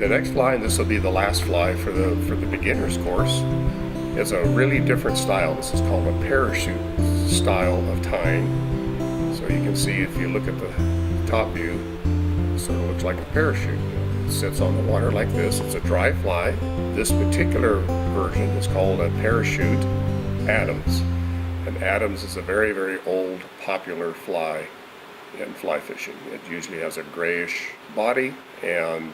the next fly, and this will be the last fly for the beginner's course, is a really different style. This is called a parachute style of tying. So you can see if you look at the top view, it sort of looks like a parachute. It sits on the water like this. It's a dry fly. This particular version is called a parachute Adams. And Adams is a very, very old, popular fly in fly fishing. It usually has a grayish body and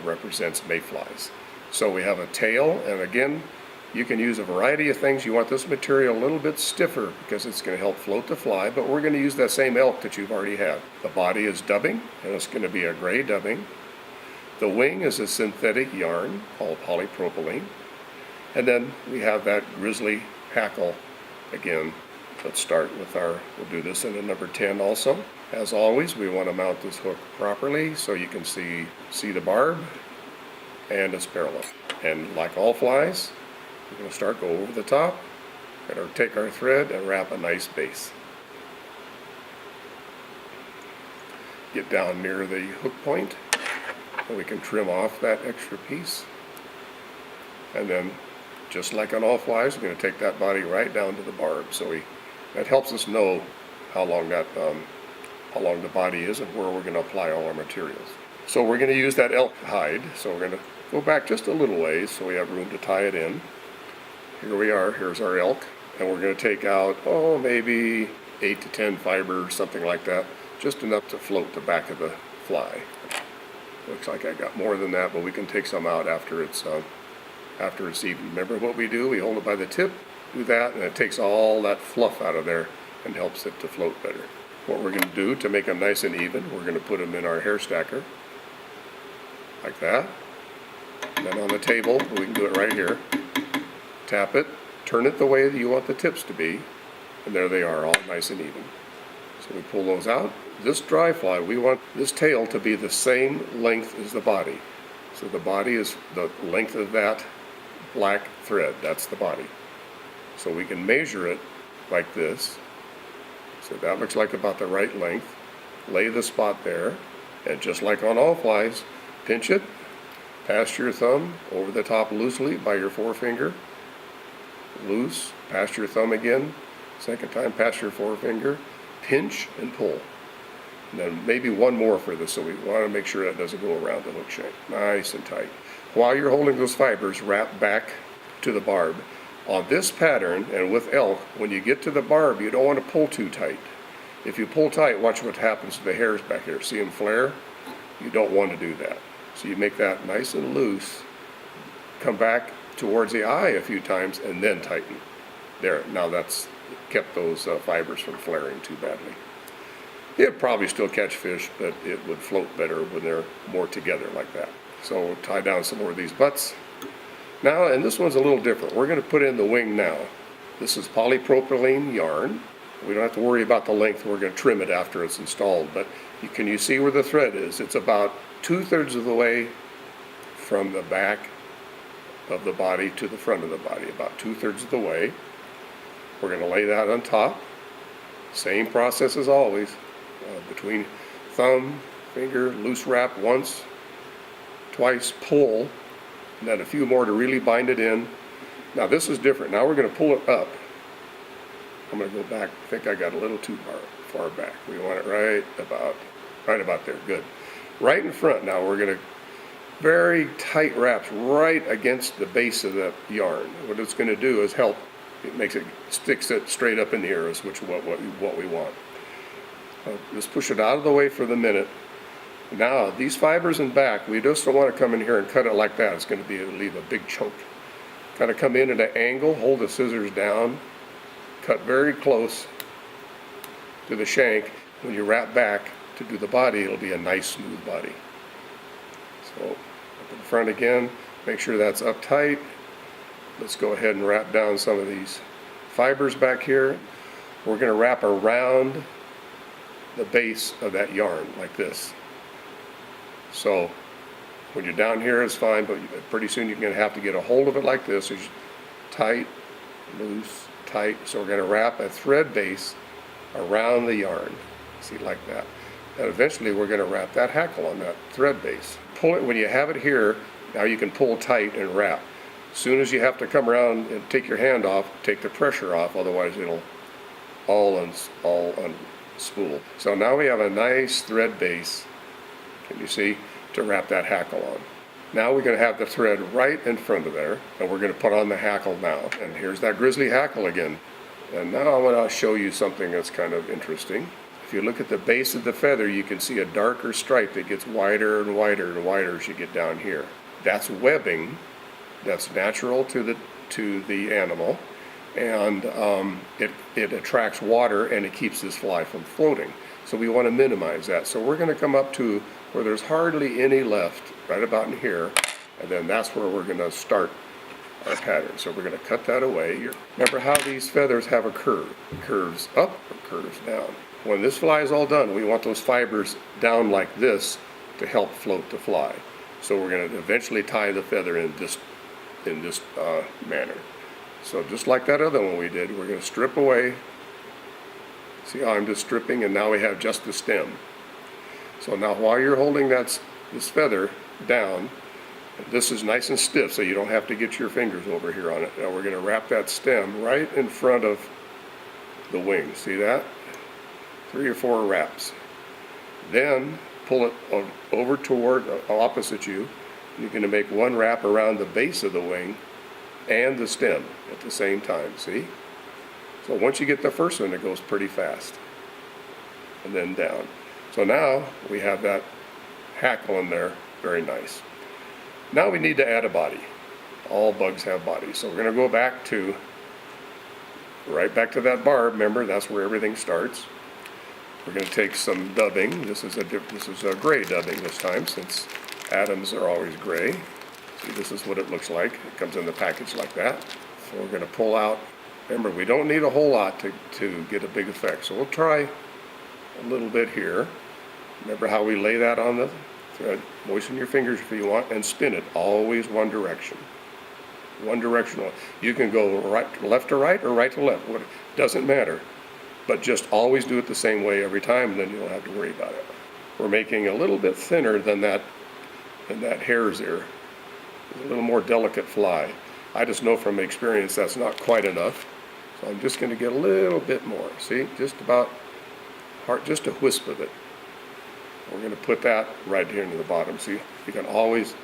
represents mayflies. So we have a tail, and again, you can use a variety of things. You want this material a little bit stiffer because it's going to help float the fly, but we're going to use that same elk that you've already had. The body is dubbing, and it's going to be a gray dubbing. The wing is a synthetic yarn called polypropylene. And then we have that Grizzly Hackle. Again, let's start with we'll do this in a number 10 also. As always, we want to mount this hook properly so you can see the barb and it's parallel. And like all flies, we're going to go over the top. We're going to take our thread and wrap a nice base. Get down near the hook point, and we can trim off that extra piece. And then, just like on all flies, we're going to take that body right down to the barb. So that helps us know how long the body is and where we're going to apply all our materials. So we're going to use that elk hide. So we're going to go back just a little ways so we have room to tie it in. Here we are. Here's our elk. And we're going to take out, maybe 8 to 10 fibers, something like that. Just enough to float the back of the fly. Looks like I got more than that, but we can take some out after it's even. Remember what we do? We hold it by the tip, do that, and it takes all that fluff out of there and helps it to float better. What we're going to do to make them nice and even, we're going to put them in our hair stacker, like that. And then on the table, we can do it right here. Tap it, turn it the way that you want the tips to be, and there they are, all nice and even. So we pull those out. This dry fly, we want this tail to be the same length as the body. So the body is the length of that black thread, that's the body. So we can measure it like this. So that looks like about the right length. Lay the spot there, and just like on all flies, pinch it, pass your thumb over the top loosely by your forefinger. Loose, pass your thumb again. Second time, pass your forefinger. Pinch and pull. And then maybe one more for this, so we want to make sure that doesn't go around the hook shank. Nice and tight. While you're holding those fibers, wrap back to the barb. On this pattern, and with elk, when you get to the barb, you don't want to pull too tight. If you pull tight, watch what happens to the hairs back here. See them flare? You don't want to do that. So you make that nice and loose. Come back towards the eye a few times, and then tighten. There, now that's kept those fibers from flaring too badly. It'd probably still catch fish, but it would float better when they're more together like that. So we'll tie down some more of these butts. Now, and this one's a little different. We're going to put in the wing now. This is polypropylene yarn. We don't have to worry about the length. We're going to trim it after it's installed. But can you see where the thread is? It's about 2/3 of the way from the back of the body to the front of the body, about 2/3 of the way. We're going to lay that on top. Same process as always. Between thumb, finger, loose wrap once, twice, pull, and then a few more to really bind it in. Now this is different. Now we're going to pull it up. I'm going to go back. I think I got a little too far back. We want it right about there. Good. Right in front. Now we're going to very tight wraps right against the base of the yarn. What it's going to do is help. It sticks it straight up in the air, which is what we want. Just push it out of the way for the minute. Now these fibers in back, we just don't want to come in here and cut it like that. It's going to leave a big chunk. Kind of come in at an angle, hold the scissors down, cut very close to the shank. When you wrap back to do the body, it'll be a nice smooth body. So up in front again, make sure that's up tight. Let's go ahead and wrap down some of these fibers back here. We're going to wrap around the base of that yarn like this. So when you're down here it's fine, but pretty soon you're going to have to get a hold of it like this. It's tight, loose, tight. So we're going to wrap a thread base around the yarn. See, like that. And eventually we're going to wrap that hackle on that thread base. Pull it when you have it here. Now you can pull tight and wrap. As soon as you have to come around and take your hand off, take the pressure off, otherwise it'll all unspool. So now we have a nice thread base, can you see, to wrap that hackle on. Now we're going to have the thread right in front of there, and we're going to put on the hackle now. And here's that Grizzly hackle again. And now I want to show you something that's kind of interesting. If you look at the base of the feather, you can see a darker stripe that gets wider and wider and wider as you get down here. That's webbing. That's natural to the animal, and it attracts water and it keeps this fly from floating. So we want to minimize that. So we're going to come up to where there's hardly any left, right about in here, and then that's where we're going to start our pattern. So we're going to cut that away. Remember how these feathers have a curve. It curves up or curves down. When this fly is all done, we want those fibers down like this to help float the fly. So we're going to eventually tie the feather in this manner. So just like that other one we did, we're going to strip away. See how I'm just stripping, and now we have just the stem. So now while you're holding this feather down, this is nice and stiff so you don't have to get your fingers over here on it. Now we're going to wrap that stem right in front of the wing. See that? 3 or 4 wraps. Then pull it over toward opposite you. You're going to make 1 wrap around the base of the wing and the stem at the same time, see? So once you get the first one, it goes pretty fast. And then down. So now we have that hackle in there, very nice. Now we need to add a body. All bugs have bodies. So we're going to go back to, right back to that barb. Remember, that's where everything starts. We're going to take some dubbing. This is a gray dubbing this time, since Adams are always gray. See, this is what it looks like. It comes in the package like that. So we're going to pull out. Remember, we don't need a whole lot to get a big effect. So we'll try a little bit here. Remember how we lay that on the thread? Moisten your fingers if you want, and spin it always one direction. One directional. You can go left to right or right to left. It doesn't matter. But just always do it the same way every time, and then you don't have to worry about it. We're making a little bit thinner than that hare's ear. A little more delicate fly. I just know from experience that's not quite enough. So I'm just going to get a little bit more. See, just about just a wisp of it. We're going to put that right here into the bottom. See, you can always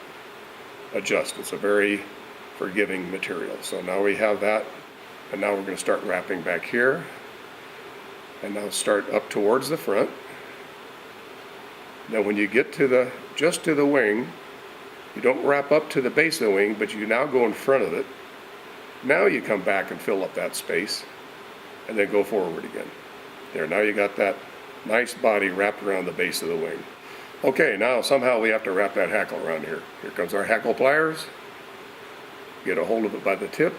adjust. It's a very forgiving material. So now we have that, and now we're going to start wrapping back here. And now start up towards the front. Now when you get to just to the wing, you don't wrap up to the base of the wing, but you now go in front of it. Now you come back and fill up that space, and then go forward again. There, now you got that nice body wrapped around the base of the wing. Okay, now somehow we have to wrap that hackle around here. Here comes our hackle pliers. Get a hold of it by the tip.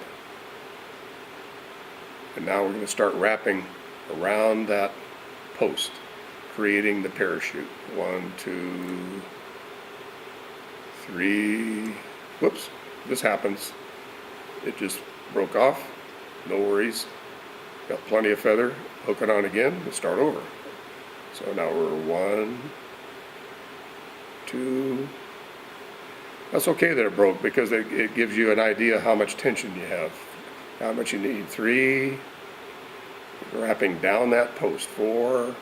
And now we're going to start wrapping around that post, creating the parachute. 1, 2, 3. Whoops, this happens. It just broke off. No worries. Got plenty of feather. Hook it on again and start over. So now we're 1, 2. That's okay that it broke, because it gives you an idea how much tension you have, how much you need. 3. Wrapping down that post. 4.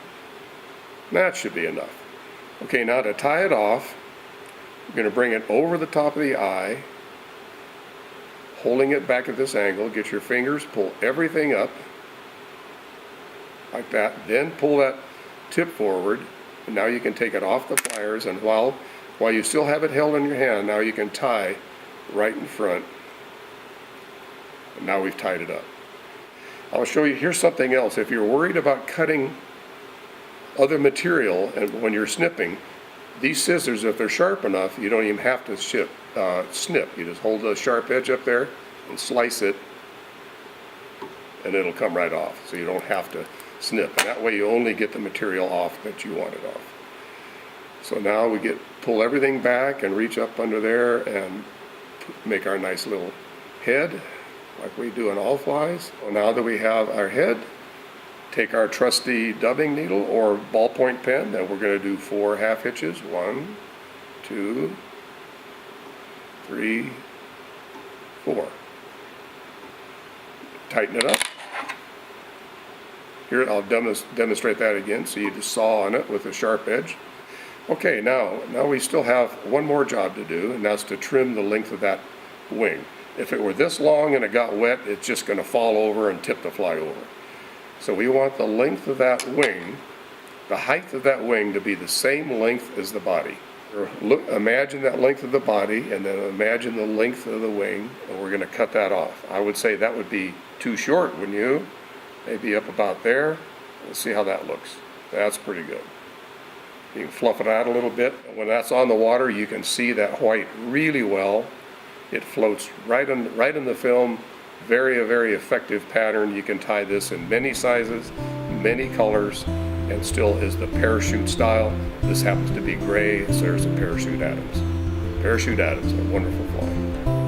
That should be enough. Okay, now to tie it off, we're going to bring it over the top of the eye, holding it back at this angle. Get your fingers, pull everything up like that, then pull that tip forward, and now you can take it off the pliers, and while you still have it held in your hand, now you can tie right in front. And now we've tied it up. I'll show you, here's something else. If you're worried about cutting other material and when you're snipping, these scissors, if they're sharp enough, you don't even have to snip. You just hold the sharp edge up there and slice it, and it'll come right off. So you don't have to snip. And that way you only get the material off that you want it off. So now we pull everything back and reach up under there and make our nice little head, like we do in all flies. So now that we have our head, take our trusty dubbing needle or ballpoint pen, and we're going to do 4 half hitches. 1, 2, 3, 4. Tighten it up. Here, I'll demonstrate that again. So you just saw on it with a sharp edge. Okay, now we still have one more job to do, and that's to trim the length of that wing. If it were this long and it got wet, it's just going to fall over and tip the fly over. So we want the length of that wing, the height of that wing, to be the same length as the body. Look, imagine that length of the body, and then imagine the length of the wing, and we're going to cut that off. I would say that would be too short, wouldn't you? Maybe up about there. Let's see how that looks. That's pretty good. You can fluff it out a little bit. When that's on the water, you can see that white really well. It floats right in the film. Very effective pattern. You can tie this in many sizes, many colors, and still is the parachute style. This happens to be gray, so there's a Parachute Adams. Parachute Adams, a wonderful fly.